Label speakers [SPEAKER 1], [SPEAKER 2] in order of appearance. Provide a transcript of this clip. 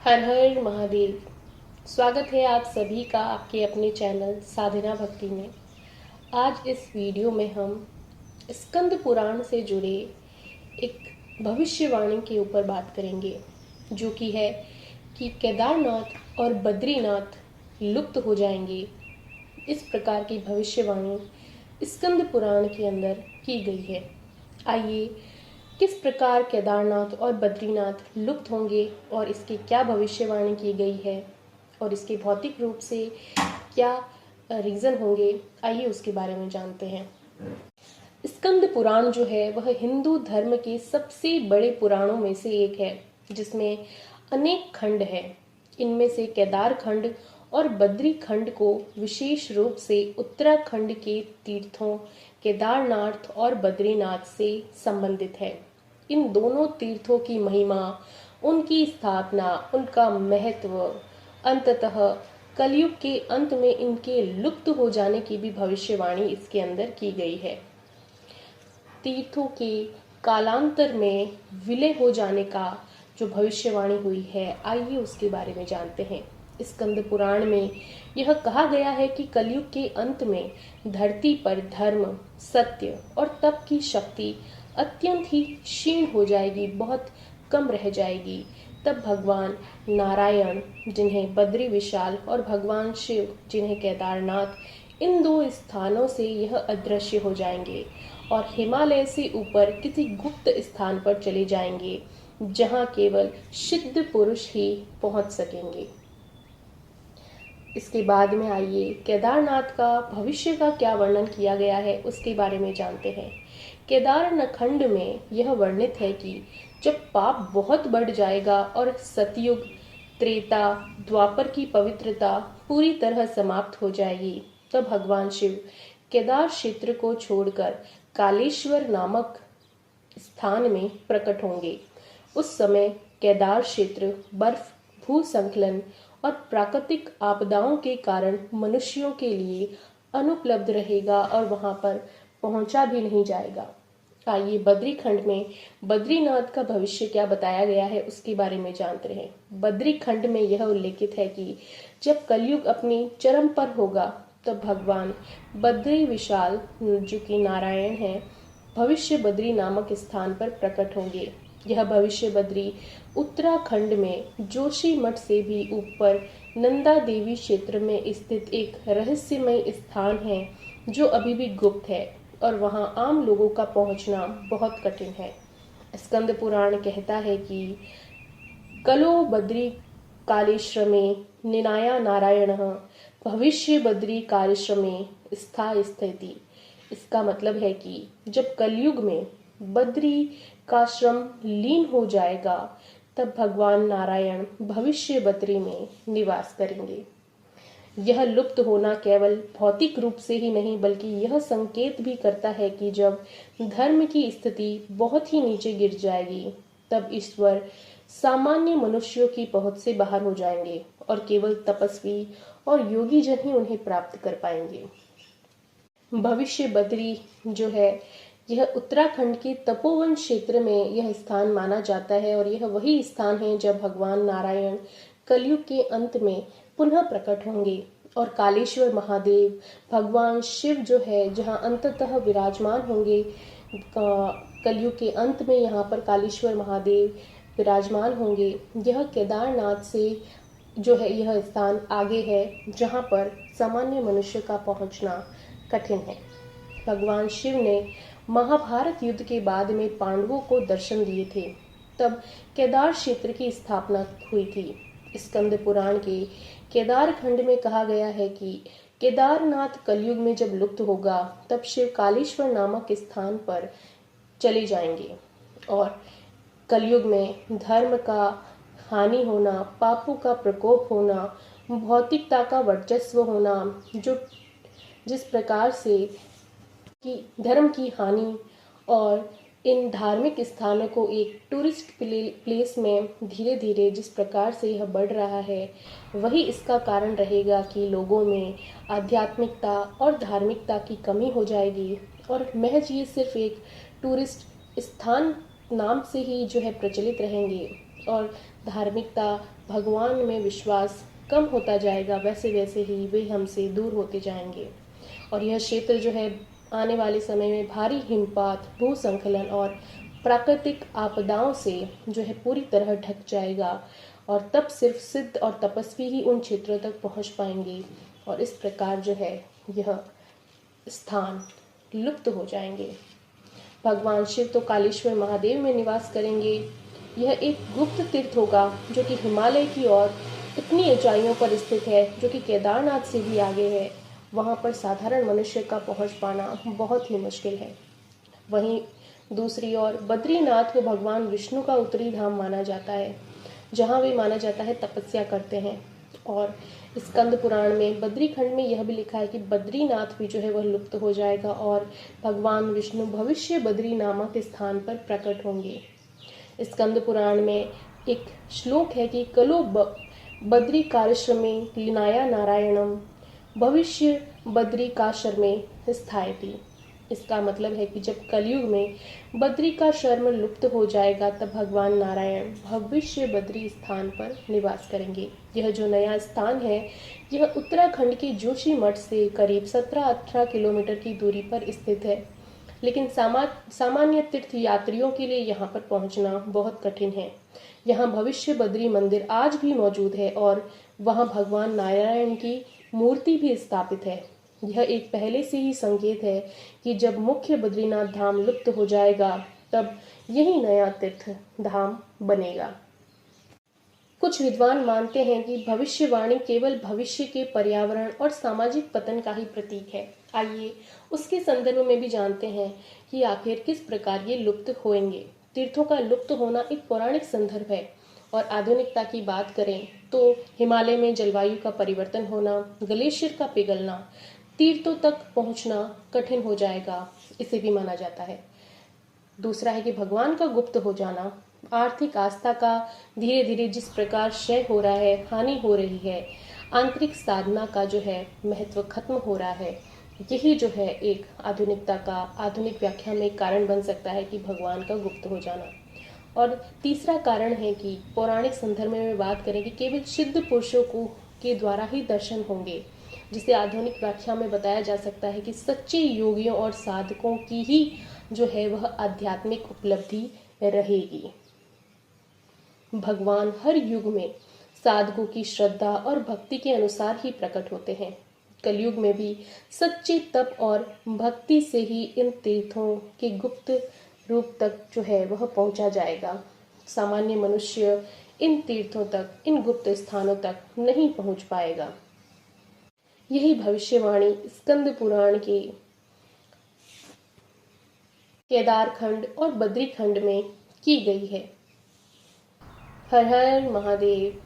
[SPEAKER 1] हर हर महादेव। स्वागत है आप सभी का आपके अपने चैनल साधना भक्ति में। आज इस वीडियो में हम स्कंद पुराण से जुड़े एक भविष्यवाणी के ऊपर बात करेंगे, जो कि है कि केदारनाथ और बद्रीनाथ लुप्त हो जाएंगे। इस प्रकार की भविष्यवाणी स्कंद पुराण के अंदर की गई है। आइए, किस प्रकार केदारनाथ और बद्रीनाथ लुप्त होंगे और इसकी क्या भविष्यवाणी की गई है और इसके भौतिक रूप से क्या रीज़न होंगे, आइए उसके बारे में जानते हैं। स्कंद पुराण जो है वह हिंदू धर्म के सबसे बड़े पुराणों में से एक है, जिसमें अनेक खंड हैं। इनमें से केदार खंड और बद्री खंड को विशेष रूप से उत्तराखंड के तीर्थों केदारनाथ और बद्रीनाथ से संबंधित है। इन दोनों तीर्थों की महिमा, उनकी स्थापना, उनका महत्व, अंततः कलयुग के अंत में इनके लुप्त हो जाने की भी भविष्यवाणी इसके अंदर की गई है। तीर्थों के कालांतर में विलय हो जाने का जो भविष्यवाणी हुई है, आइए उसके बारे में जानते हैं। स्कंद पुराण में यह कहा गया है कि कलयुग के अंत में धरती पर धर्म, सत्य और तप की शक्ति अत्यंत ही क्षीण हो जाएगी, बहुत कम रह जाएगी। तब भगवान नारायण, जिन्हें बद्री विशाल, और भगवान शिव, जिन्हें केदारनाथ, इन दो स्थानों से यह अदृश्य हो जाएंगे और हिमालय से ऊपर किसी गुप्त स्थान पर चले जाएंगे, जहां केवल सिद्ध पुरुष ही पहुंच सकेंगे। इसके बाद में आइए केदारनाथ का भविष्य का क्या वर्णन किया गया है उसके बारे में जानते हैं। केदार खंड में यह वर्णित है कि जब पाप बहुत बढ़ जाएगा और सतयुग, त्रेता, द्वापर की पवित्रता पूरी तरह समाप्त हो जाएगी, तब भगवान शिव केदार क्षेत्र को छोड़कर कालेश्वर नामक स्थान में प्रकट होंगे। उस समय केदार क्षेत्र बर्फ, भूसंकलन और प्राकृतिक आपदाओं के कारण मनुष्यों के लिए अनुपलब्ध रहेगा और वहां पर पहुंचा भी नहीं जाएगा। आइए बद्री खंड में बद्रीनाथ का भविष्य क्या बताया गया है उसके बारे में जानते हैं। बद्री खंड में यह उल्लेखित है कि जब कलयुग अपनी चरम पर होगा, तब भगवान बद्री विशाल, जो कि नारायण हैं, भविष्य बद्री नामक स्थान पर प्रकट होंगे। यह भविष्य बद्री उत्तराखंड में जोशी मठ से भी ऊपर नंदा देवी क्षेत्र में स्थित एक रहस्यमय स्थान है, जो अभी भी गुप्त है और वहां आम लोगों का पहुंचना बहुत कठिन है। स्कंद पुराण कहता है कि कलो बद्री कालेश्रमे निनाया नारायण भविष्य बद्री कार्यश्रमे स्था स्थिति। इसका मतलब है कि जब कलयुग में बद्री का श्रम लीन हो जाएगा, तब भगवान नारायण भविष्य बद्री में निवास करेंगे। यह लुप्त होना केवल भौतिक रूप से ही नहीं, बल्कि यह संकेत भी करता है कि जब धर्म की स्थिति बहुत ही नीचे गिर जाएगी, तब ईश्वर सामान्य मनुष्यों की पहुंच से बाहर हो जाएंगे और केवल तपस्वी और योगी जन ही उन्हें प्राप्त कर पाएंगे। भविष्य बद्री जो है, यह उत्तराखंड के तपोवन क्षेत्र में यह स्थान माना जाता है और यह वही स्थान है जब भगवान नारायण कलयुग के अंत में पुनः प्रकट होंगे और कालेश्वर महादेव, भगवान शिव जो है, जहां अंततः विराजमान होंगे। कलयुग के अंत में यहाँ पर कालेश्वर महादेव विराजमान होंगे। यह केदारनाथ से जो है, यह स्थान आगे है, जहाँ पर सामान्य मनुष्य का पहुँचना कठिन है। भगवान शिव ने महाभारत युद्ध के बाद में पांडवों को दर्शन दिए थे, तब केदार क्षेत्र की स्थापना हुई थी। स्कंद पुराण के केदार खंड में कहा गया है कि केदारनाथ कलयुग में जब लुप्त होगा, तब शिव कालेश्वर नामक स्थान पर चले जाएंगे और कलयुग में धर्म का हानि होना, पापों का प्रकोप होना, भौतिकता का वर्चस्व होना, जो जिस प्रकार से कि धर्म की हानि और इन धार्मिक स्थानों को एक टूरिस्ट प्लेस में धीरे धीरे जिस प्रकार से यह बढ़ रहा है, वही इसका कारण रहेगा कि लोगों में आध्यात्मिकता और धार्मिकता की कमी हो जाएगी और महज ये सिर्फ एक टूरिस्ट स्थान नाम से ही जो है प्रचलित रहेंगे और धार्मिकता भगवान में विश्वास कम होता जाएगा, वैसे वैसे ही वे हमसे दूर होते जाएंगे। और यह क्षेत्र जो है आने वाले समय में भारी हिमपात, भूस्खलन और प्राकृतिक आपदाओं से जो है पूरी तरह ढक जाएगा, और तब सिर्फ सिद्ध और तपस्वी ही उन क्षेत्रों तक पहुंच पाएंगे, और इस प्रकार जो है यह स्थान लुप्त हो जाएंगे। भगवान शिव तो कालेश्वर महादेव में निवास करेंगे। यह एक गुप्त तीर्थ होगा जो कि हिमालय की ओर इतनी ऊंचाइयों पर स्थित है, जो कि केदारनाथ से भी आगे है। वहाँ पर साधारण मनुष्य का पहुँच पाना बहुत ही मुश्किल है। वहीं दूसरी ओर बद्रीनाथ को भगवान विष्णु का उत्तरी धाम माना जाता है, जहाँ वे माना जाता है तपस्या करते हैं। और स्कंद पुराण में बद्री खंड में यह भी लिखा है कि बद्रीनाथ भी जो है वह लुप्त हो जाएगा और भगवान विष्णु भविष्य बद्री नामक स्थान पर प्रकट होंगे। स्कंद पुराण में एक श्लोक है कि कलो बद्री कार्यश्रमे लीनाया नारायणम भविष्य बद्री काश्रमे स्थायति। इसका मतलब है कि जब कलयुग में बद्री का शर्म लुप्त हो जाएगा, तब भगवान नारायण भविष्य बद्री स्थान पर निवास करेंगे। यह जो नया स्थान है, यह उत्तराखंड के जोशी मठ से करीब 17-18 किलोमीटर की दूरी पर स्थित है। लेकिन सामान्य तीर्थ यात्रियों के लिए यहाँ पर पहुँचना बहुत कठिन है। यहाँ भविष्य बद्री मंदिर आज भी मौजूद है और वहाँ भगवान नारायण की मूर्ति भी स्थापित है। यह एक पहले से ही संकेत है कि जब मुख्य बद्रीनाथ धाम लुप्त हो जाएगा, तब यही नया तीर्थ धाम बनेगा। कुछ विद्वान मानते हैं कि भविष्यवाणी केवल भविष्य के पर्यावरण और सामाजिक पतन का ही प्रतीक है। आइए उसके संदर्भ में भी जानते हैं कि आखिर किस प्रकार ये लुप्त होंगे। तीर्थों का लुप्त होना एक पौराणिक संदर्भ है, और आधुनिकता की बात करें तो हिमालय में जलवायु का परिवर्तन होना, ग्लेशियर का पिघलना, तीर्थों तक पहुंचना कठिन हो जाएगा, इसे भी माना जाता है। दूसरा है कि भगवान का गुप्त हो जाना, आर्थिक आस्था का धीरे धीरे जिस प्रकार क्षय हो रहा है, हानि हो रही है, आंतरिक साधना का जो है महत्व खत्म हो रहा है, यही जो है एक आधुनिकता का आधुनिक व्याख्या में कारण बन सकता है कि भगवान का गुप्त हो जाना। और तीसरा कारण है कि पौराणिक संदर्भ में बात करें कि केवल सिद्ध पुरुषों को के द्वारा ही दर्शन होंगे, जिसे आधुनिक व्याख्या में बताया जा सकता है कि सच्चे योगियों और साधकों की ही जो है वह आध्यात्मिक उपलब्धि रहेगी। भगवान हर युग में साधकों की श्रद्धा और भक्ति के अनुसार ही प्रकट होते हैं। कलयुग में भी सच्चे तप और भक्ति से ही इन तीर्थों के गुप्त रूप तक जो है वह पहुंचा जाएगा। सामान्य मनुष्य इन तीर्थों तक, इन गुप्त स्थानों तक नहीं पहुंच पाएगा। यही भविष्यवाणी स्कंद पुराण के केदार खंड और बद्री खंड में की गई है। हर हर महादेव।